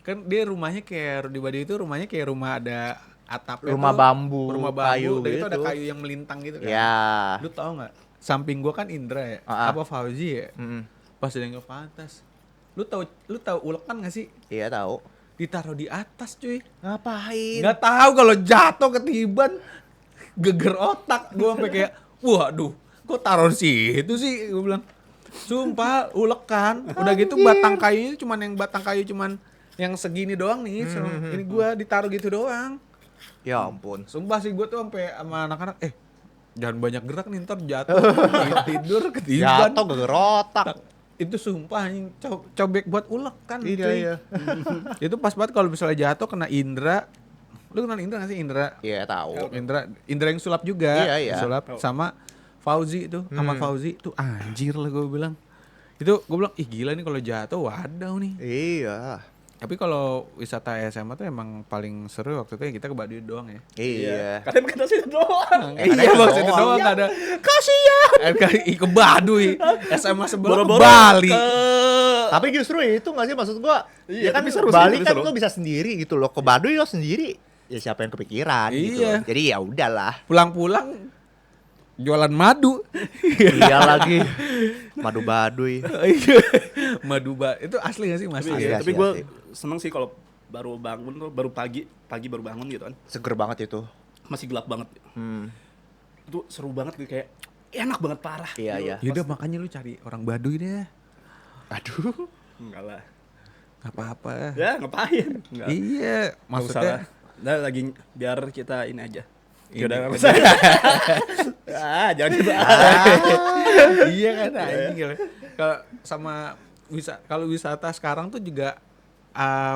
Kan dia rumahnya kayak di Baduy itu rumahnya kayak rumah ada atapnya Rumah tuh, bambu, rumah bambu kayu dan itu ada gitu. kayu yang melintang gitu kan. Iya. Lu tau nggak? Samping gua kan Indra ya, apa Fauzi ya. Pas dia nengok ke atas, lu tahu ulekan nggak sih? Iya tahu. Ditaruh di atas cuy. Ngapain? Nggak tahu kalau jatuh ketiban geger otak. Gua sampai kayak, waduh, kok taruh di situ sih? Gua bilang, sumpah ulekan. Udah gitu batang kayunya batang kayu cuman yang segini doang nih. Ini gua ditaruh gitu doang. Ya ampun. Sumpah sih gue tuh sampai sama anak-anak, jangan banyak gerak nih ntar jatuh. Tidur ketiban. Jatuh geger otak. Itu sumpah anjing cobek buat ulek kan. Iya. Itu pas banget kalau misalnya jatuh kena Indra. Lu kenal Indra gak sih Indra? Iya tahu. Indra yang sulap juga. Iya. Sulap sama Fauzi itu, Ahmad Fauzi tuh anjir lah gue bilang. Itu gue bilang, ih gila nih kalau jatuh wadaw nih. Iya. Tapi kalau wisata SMA tuh emang paling seru waktu itu ya kita ke Baduy doang ya. Iya. kalian kena situ doang. Iya bos itu doang. doang gak ada. Kasian. Ke Baduy. SMA sebelah ke Boro-boro Bali. Tapi justru itu nggak sih maksud gua? Iya, Ya kan tapi seru sih, Bali tapi kan seru. lo bisa sendiri gitu loh. Ke Baduy lo sendiri. Ya siapa yang kepikiran gitu. Iya. Jadi ya udahlah. Pulang-pulang jualan madu. Iya lagi. Madu Baduy. Itu asli gak sih Mas? Asli, Iya, asli, tapi gue asli. seneng sih kalau baru bangun tuh, baru pagi baru bangun gitu kan. Seger banget itu. Masih gelap banget. Itu seru banget gitu, kayak enak banget parah. Iya, gitu. iya. Yaudah makanya lu cari orang Baduy deh. Aduh. Enggak lah. Gak apa-apa. Ya ngapain? Enggak. Iya, Nggak usah maksudnya lah. Nah, lagi biar kita ini aja. Ini. Yaudah nggak usah. Jangan gitu. iya kan anjing gitu. Kalau wisata sekarang tuh juga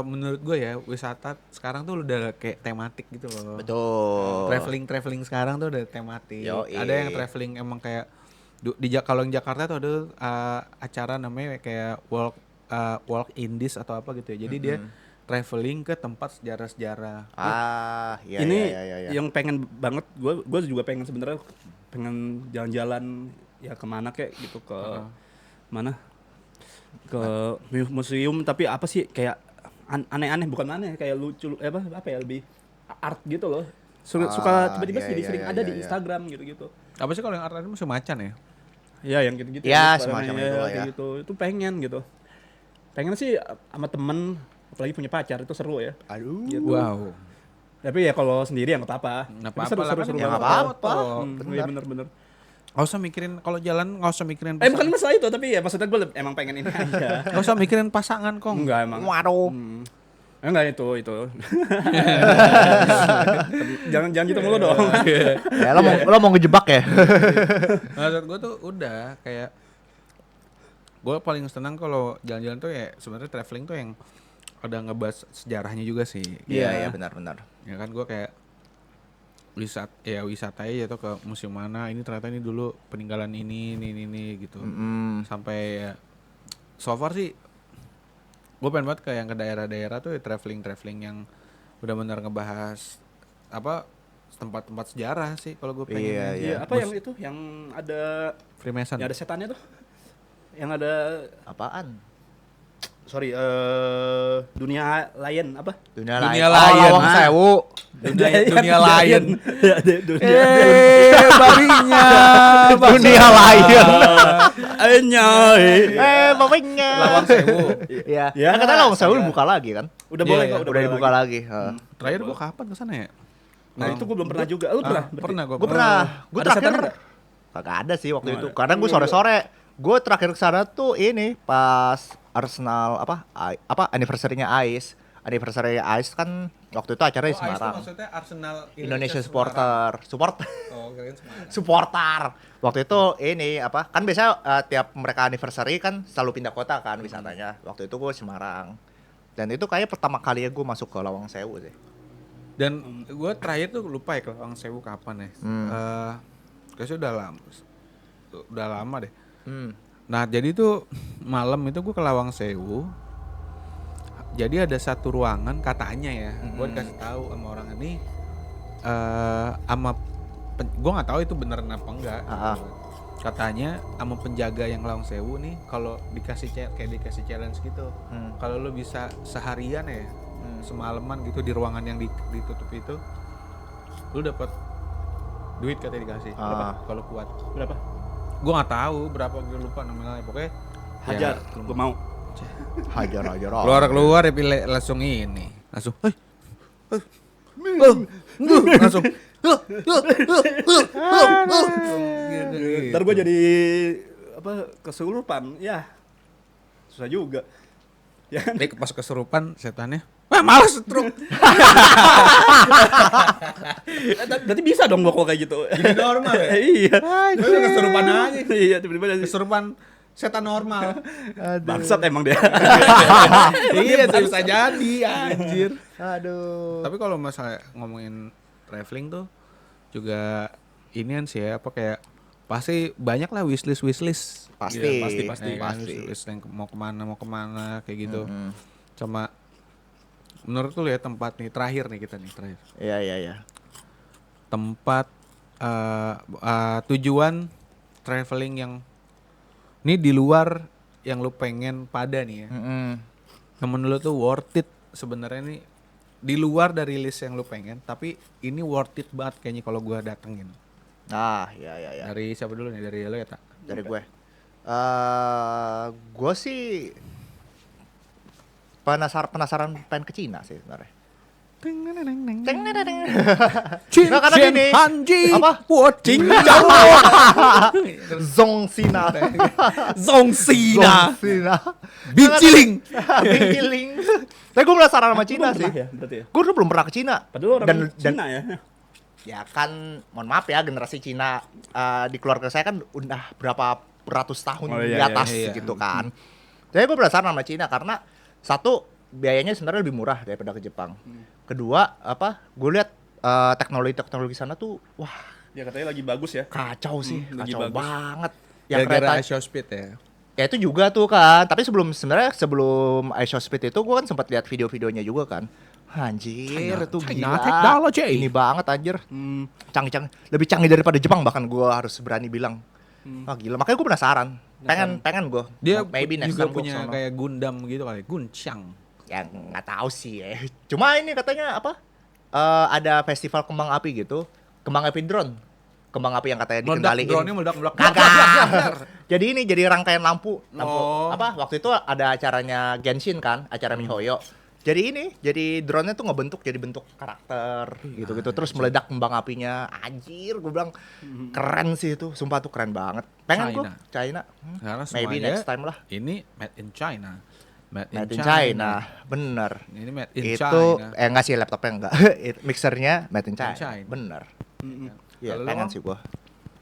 menurut gue ya wisata sekarang tuh udah kayak tematik gitu loh. Betul. Traveling sekarang tuh udah tematik. Yoi. Ada yang traveling emang kayak kalau yang Jakarta tuh ada acara namanya kayak walk Indies atau apa gitu ya. Jadi dia traveling ke tempat sejarah-sejarah. Iya Ini iya. yang pengen banget gue juga pengen sebenarnya pengen jalan-jalan ya kemana kek gitu ke mana ke museum tapi apa sih kayak aneh-aneh bukan aneh kayak lucu apa ya lebih art gitu loh suka tiba-tiba iya, jadi iya, sering iya, ada iya, di iya. Instagram gitu-gitu Apa sih kalau yang art musim macan ya? ya yang gitu-gitu Ya, sebenarnya, semacam itu lah kayak ya. gitu itu pengen sih sama temen apalagi punya pacar itu seru ya Aduh. gitu. Wow. Tapi ya kalau sendiri ya nggak apa-apa. Nggak Tapi apa-apa lah, kan seru ya banget. nggak apa-apa. Iya bener. Nggak usah mikirin kalau jalan, nggak usah mikirin Bukan pasangan. masalah itu tapi ya maksudnya gue emang pengen ini aja. Nggak usah mikirin pasangan kok. Enggak emang. Waduh. Enggak itu. jangan gitu mulu dong. Ya lo mau ngejebak ya? Maksud gue tuh udah kayak gue paling senang kalau jalan-jalan tuh ya sebenarnya traveling tuh yang ada ngebahas sejarahnya juga sih. Iya benar. Ya kan gue kayak wisata aja tuh ke museum mana ini ternyata ini dulu peninggalan ini gitu. Sampai ya, so far sih gue pengen banget kayak yang ke daerah-daerah tuh ya traveling yang benar-benar ngebahas apa tempat-tempat sejarah sih kalau gue pengen. Iya. Iya, apa yang itu yang ada Freemason. yang ada setannya tuh? Yang ada Apaan? sorry dunia lain apa? Dunia Dunia lain. lain. Lawang Sewu. Dunia lain. Dunia Babinya. Dunia lain. mamanya. Lawang Sewu. Iya. Ya, Kan katanya Lawang Sewu iya. dibuka lagi kan? Udah Iya, boleh iya. kok, Udah dibuka lagi. Terakhir gue kapan kesana ya? Nah, itu gue belum pernah juga. Lu pernah? berarti? Pernah gue. Gue pernah. Gue Ada terakhir setannya kagak ada sih waktu Oh, itu. ada. Kadang gue sore-sore. Gue terakhir kesana tuh ini pas Arsenal apa anniversary-nya Ais. Anniversary Ais kan waktu itu acaranya di Semarang. Maksudnya Arsenal Indonesia supporter. Oh, keren Semarang. Supporter. Waktu itu ini apa? Kan biasanya tiap mereka anniversary kan selalu pindah kota kan wisatanya. Waktu itu gue Semarang. Dan itu kayak pertama kali ya gue masuk ke Lawang Sewu sih. Dan gue terakhir tuh lupa ya ke Lawang Sewu kapan ya. Kayaknya udah lama deh. Nah jadi tuh malam itu gue ke Lawang Sewu. Jadi ada satu ruangan katanya ya, gue dikasih tahu sama orang ini, gue nggak tahu itu beneran apa enggak. Katanya sama penjaga yang Lawang Sewu nih, kalau dikasih dikasih challenge gitu, kalau lu bisa seharian ya, semalaman gitu di ruangan yang ditutup itu, lu dapat duit katanya dikasih. Berapa? Kalau kuat. Berapa? Gue nggak tahu berapa, gue lupa nominalnya, pokoknya Hajar, gue mau. Hajar. keluar ya pilih langsung langsung langsung Ntar gue jadi apa kesurupan, ya susah juga. Ya kan? Nih pas kesurupan setannya, malas stroke. Berarti bisa dong gue kalau kayak gitu. Jadi normal ya? Iya. Kesurupan aja. Iya, tiba-tiba jadi Kesurupan setan normal. bangsat emang dia. Iya, itu bisa jadi anjir. Aduh. Tapi kalau masalah ngomongin traveling tuh juga inian sih ya, apa kayak pasti banyak lah wishlist. Pasti. Iya, pasti. Kan, Pasti. wishlist yang mau kemana kayak gitu. Sama menurut lu ya tempat nih terakhir Iya. tempat tujuan traveling yang ini di luar yang lu pengen pada nih ya. Yang menurut lu tuh worth it sebenarnya nih di luar dari list yang lu pengen, tapi ini worth it banget kayaknya kalau gua datengin. Iya. Dari siapa dulu nih? Dari lu ya, Tak? Dari gue. Gue sih penasaran pengen ke Cina sih sebenarnya. Nggak, karena gini. Hanji. Apa? Watching Zong Sina. Zongsina. Binciling. Tapi gue penasaran sama Cina sih. Ya, berarti ya. Gue dulu belum pernah ke Cina. Padahal orang Dan Cina ya. ya kan, mohon maaf ya, generasi Cina di keluarga saya kan udah berapa ratus tahun Oh, di iya, atas iya. gitu kan. Jadi gue penasaran sama Cina karena satu, biayanya sebenarnya lebih murah daripada ke Jepang. Kedua, gue lihat teknologi sana tuh wah Ya katanya lagi bagus ya. kacau sih, lagi kacau bagus. banget. Yang Gara-gara kereta show speed ya. Ya itu juga tuh kan. Tapi sebenarnya sebelum I Show Speed itu gue kan sempat lihat video-videonya juga kan. Anjir, itu China gila. technology. Ini banget anjir. Canggih-canggih. Lebih canggih daripada Jepang bahkan gue harus berani bilang. Wah gila, makanya gue penasaran. Pengen gue. Dia Maybe next juga time gua punya kesono. kayak Gundam gitu kali, Gunchang. Ya nggak tahu sih ya. Cuma ini katanya apa? Ada festival kembang api gitu. Kembang api drone. Kembang api yang katanya dikendaliin. Drone-nya meledak-meledak. Kagak. Jadi ini jadi rangkaian lampu. Oh. Apa? Waktu itu ada acaranya Genshin kan, acara MiHoYo. Jadi drone-nya tuh ngebentuk jadi bentuk karakter gitu-gitu. Terus meledak kembang apinya. Anjir, gue bilang keren sih itu. Sumpah tuh keren banget. Pengen gue China. Karena Maybe semuanya next time lah. Ini made in China. Made in China. Bener. Ini made in Itu China. enggak sih laptopnya enggak. Mixernya made in China. China. Bener. Iya, Kalau lu, pengen Om? sih gua.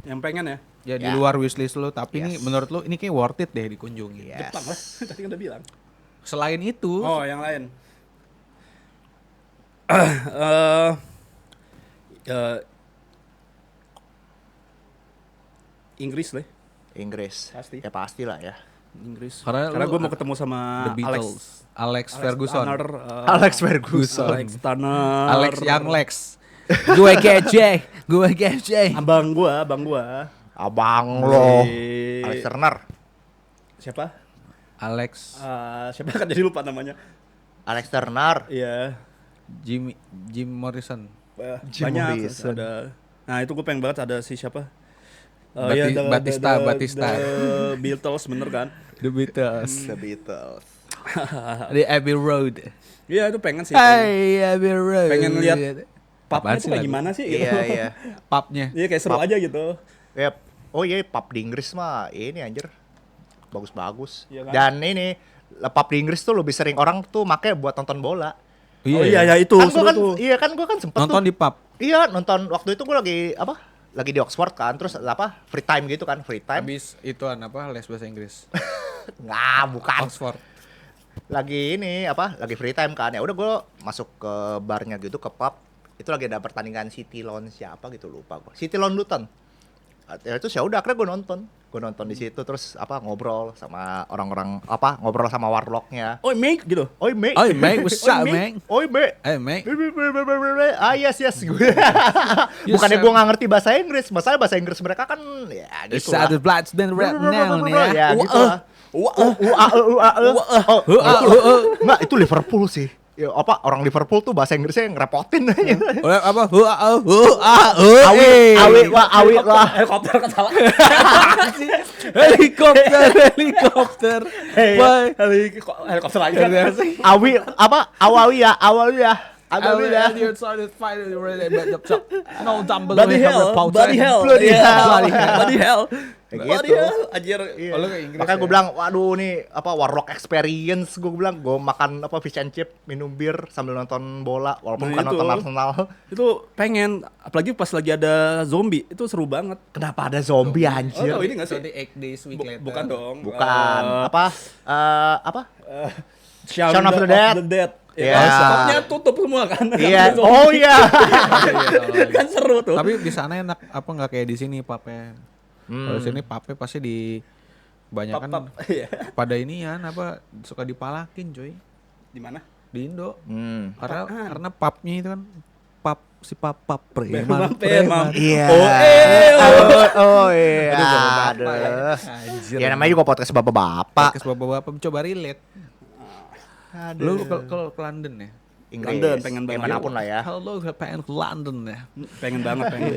Yang pengen ya. Ya di Ya. luar wishlist lu, tapi ini Yes. menurut lu ini kayak worth it deh dikunjungi. Yes. Jepang lah. Tadi kan udah bilang. Selain itu, Oh, yang lain. Eh, eh, Inggris lah. Inggris. Pasti. Ya pastilah ya. Inggris. Karena Karena lu gue mau ketemu sama The Beatles, Alex Ferguson, Turner, Alex Ferguson. Alex Turner. Alex Young Lex. Gue kece. Abang gua. Abang lo. Si- Alex Turner. Siapa? Alex Siapa kan jadi lupa namanya. Alex Turner. Iya. Jim Morrison. Jim Banyak Morrison. ada. Nah, itu gue pengen banget ada si siapa? Batista. The Beatles bener kan? The Beatles. The Beatles. The Abbey Road. Iya, itu pengen sih. Hey, Abbey Road. Pengen lihat Pubnya Apaan tuh sih kayak lagu? gimana sih? Gitu. Iya. Pubnya. Iya kayak seru aja gitu. Yep. Oh iya, pub di Inggris mah ini anjir. Bagus-bagus. Iya kan? Dan ini pub di Inggris tuh lebih sering orang tuh make buat nonton bola. Oh iya ya itu Kan gua seru kan tuh. iya kan gua kan sempet Nonton tuh. di pub. Iya, nonton waktu itu gua lagi di Oxford kan, terus free time gitu kan, free time. Habis ituan apa les bahasa Inggris. Nggak, bukan. Oxford. Lagi lagi free time kan. Ya udah gua masuk ke barnya gitu, ke pub. Itu lagi ada pertandingan City lawan siapa gitu, lupa gua. City lawan Luton. Ya itu ya udah akhirnya gue nonton di situ terus ngobrol sama orang-orang ngobrol sama warlocknya. Oh, mate gitu. Oi mate. Oi, mate, what's up, man? Oi mate. Hey, mate. Yes Bukannya gue nggak ngerti bahasa Inggris, masalah bahasa Inggris mereka kan ya It's gitu lah. the bloods then right now nih ya. Ya gitu lah. Nggak, itu Liverpool sih. Ya, orang Liverpool tuh bahasa Inggrisnya ngerepotin aja. Apa? Awit lah. Helikopter kesalah. Helikopter. Why? Helikopter lagi kan. Awawi ya. You're sorry to fight no dumbbell. Bloody hell. Bloody hell. Kayak Bloody gitu. hell. Anjir. Iya. Oh, lu ke Inggris Makanya ya? gue bilang, waduh nih warlock experience. Gue bilang, gue makan fish and chip, minum bir sambil nonton bola, walaupun bukan Nah, itu. nonton Arsenal. Itu pengen, apalagi pas lagi ada zombie, itu seru banget. Kenapa ada zombie anjir? Oh, ini nggak sih? 28 days week later. Bukan dong. Bukan. Shaun of the Dead. Ya, Iya. stopnya tutup semua kan. Iya. Zombie. Oh iya. Kan seru tuh. Tapi di sana enak apa nggak kayak di sini papnya? Kalau di sini papnya pasti di banyak kan Pap. Iya. pada inian suka dipalakin coy Di mana? di Indo. Apaan? Karena papnya itu kan si pap Preman. preman. Iya. Oh, iya. Aduh, Aduh. Anjir. Ya namanya juga podcast bapak-bapak. Podcast bapak-bapak coba relate. Lu ke London ya? Inggris. London, pengen banget. Manapun lah ya. Halo, pengen ke London ya. Pengen banget pengen.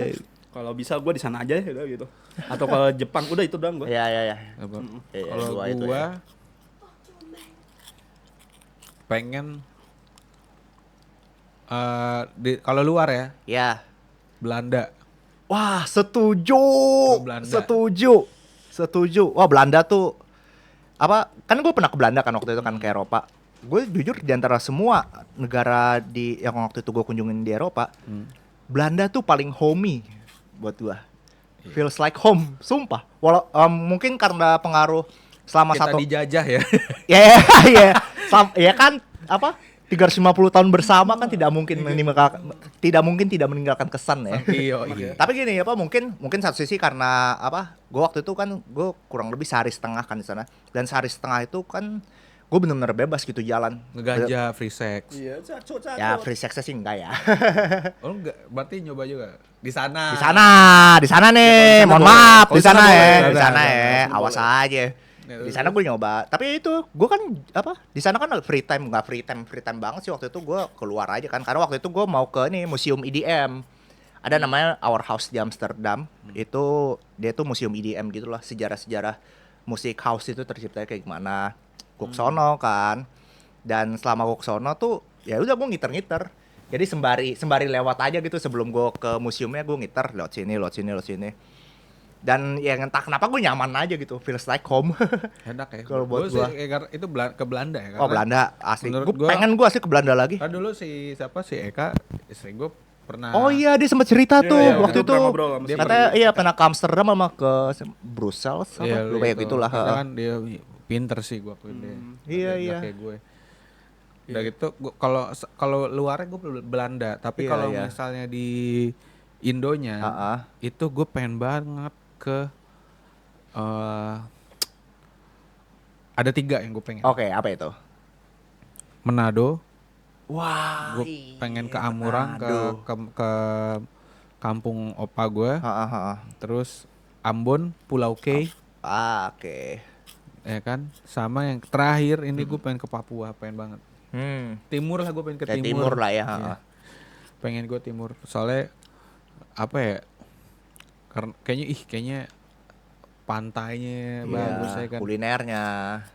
Kalau bisa gue di sana aja ya udah gitu. Atau ke Jepang udah itu doang gue. Iya. Iya, Kalau dua itu gua ya. pengen kalau luar ya Ya. Belanda. Wah, setuju. Belanda. Setuju. Wah, Belanda tuh kan gue pernah ke Belanda kan waktu itu kan ke Eropa. Gue jujur di antara semua negara yang waktu itu gue kunjungin di Eropa, Belanda tuh paling homey buat gue. Feels like home, sumpah. Mungkin karena pengaruh selama Kita satu dijajah ya. ya kan 350 tahun bersama kan tidak mungkin tidak meninggalkan kesan ya. Iya. Tapi gini apa mungkin satu sisi karena apa? Gue waktu itu kan gue kurang lebih sehari setengah kan di sana. Dan sehari setengah itu kan gue benar-benar bebas gitu jalan. Ngeganja, free sex. Iya, cacot. Ya free sex sih enggak ya. Oh enggak, berarti nyoba juga di sana. Di sana nih, mohon maaf, Oh, di sana boleh. ya, Ada, di sana ada, ya, ada. awas aja. Ya, Di sana gue nyoba, tapi itu gue kan apa? Di sana kan free time, nggak free time banget sih waktu itu gue keluar aja kan, karena waktu itu gue mau ke nih museum EDM. Ada namanya Our House di Amsterdam. Itu dia tuh museum EDM gitu lah, sejarah-sejarah musik house itu tercipta kayak gimana. Gue kesono kan. Dan selama gue kesono tuh ya udah gue ngiter-ngiter. Jadi sembari lewat aja gitu sebelum gue ke museumnya gue ngiter lewat sini. Dan ya entah kenapa gue nyaman aja gitu, feels like home. Enak ya. Kalau buat sih, gua. itu ke Belanda ya. Oh karena Belanda asli. menurut Gue gua- pengen gue asli ke Belanda lagi. Kan dulu si Eka, istri gue pernah. Oh iya dia sempat cerita Iya, tuh iya, waktu gua itu. pernah ngobrol sama Dia si- katanya iya pernah ke Amsterdam sama ke Brussels apa Iya, lu kayak gitulah. Karena heeh. kan dia pinter sih gue akuin dia. Iya, Dia iya. Kayak gue. Udah gitu kalau luarnya gue Belanda, tapi Iya, kalau iya. misalnya di Indonya Heeh. itu gue pengen banget ke ada 3 yang gue pengen. Oke, apa itu? Manado, Wah, gue pengen ke Amurang ke kampung opa gue, Heeh. terus Ambon, Pulau K, Oke. ya kan, sama yang terakhir ini gue pengen ke Papua, pengen banget. Timur lah, gue pengen ke Kayak timur. timur lah ya. Iya. Heeh. Pengen gue timur, soalnya apa ya? Karena kayaknya pantainya bagus ya kan, Kulinernya.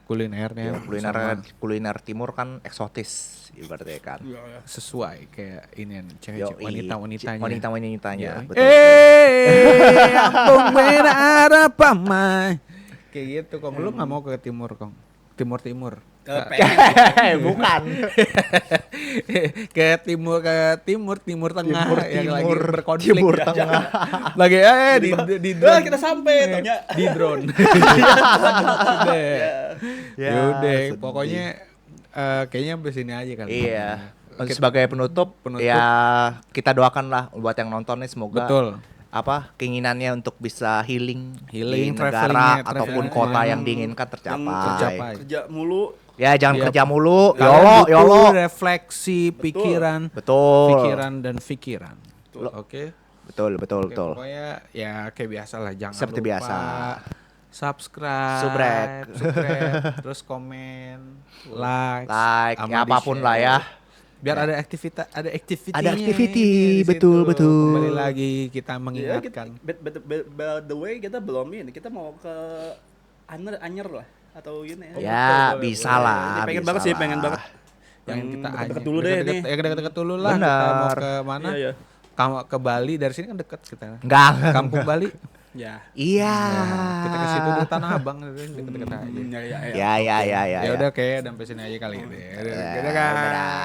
kulinernya sama Kuliner timur kan eksotis ibaratnya kan. Iya. sesuai kayak ini cewek Yoi. wanitanya. Wanitanya. Iya. Betul. Ampun merah pamai. Kayak gitu kong. Lu nggak mau ke timur kong? Timur. Bukan. Ke timur tengah yang lagi berkonflik. Timur Tengah. Lagi di drone. kita sampai tanya. Di drone. Ya, Yaudah, sedih. pokoknya kayaknya sampai sini aja kali. Iya. Sebagai penutup, ya kita doakan lah buat yang nonton nih semoga Betul. apa keinginannya untuk bisa healing di Travelingnya, negara ataupun travelingnya. kota yang diinginkan tercapai. Kerja mulu. Ya jangan Iya. kerja mulu, Kalian yolo. butuh refleksi pikiran, Betul. pikiran. Oke. Betul. Oke, pokoknya ya kayak biasa lah, jangan Seperti lupa biasa. subscribe, Subrek. terus komen, like, Like, sama ya apapun di-share. lah ya. Biar Ya. ada activity. Ada activity, betul. Kembali lagi kita Iya, mengingatkan. by the way kita belum ini, kita mau ke Anyer lah atau gini Ya, Betul, bisa boleh. lah. Ini pengen bisa banget sih, lah. pengen banget. Yang kita deket-deket dulu deh nih. Ya deket-deket dulu lah. Benar. Kita mau ke mana? Iya. Ke Bali, dari sini kan deket kita. Enggak. Kampung Bali. Ya. Iya. Kita ke situ dulu, Tanah Abang, deket-deket aja. Ya. Ya. Ya udah kayak sampai sini aja kali ini. Udah kan. Dadah.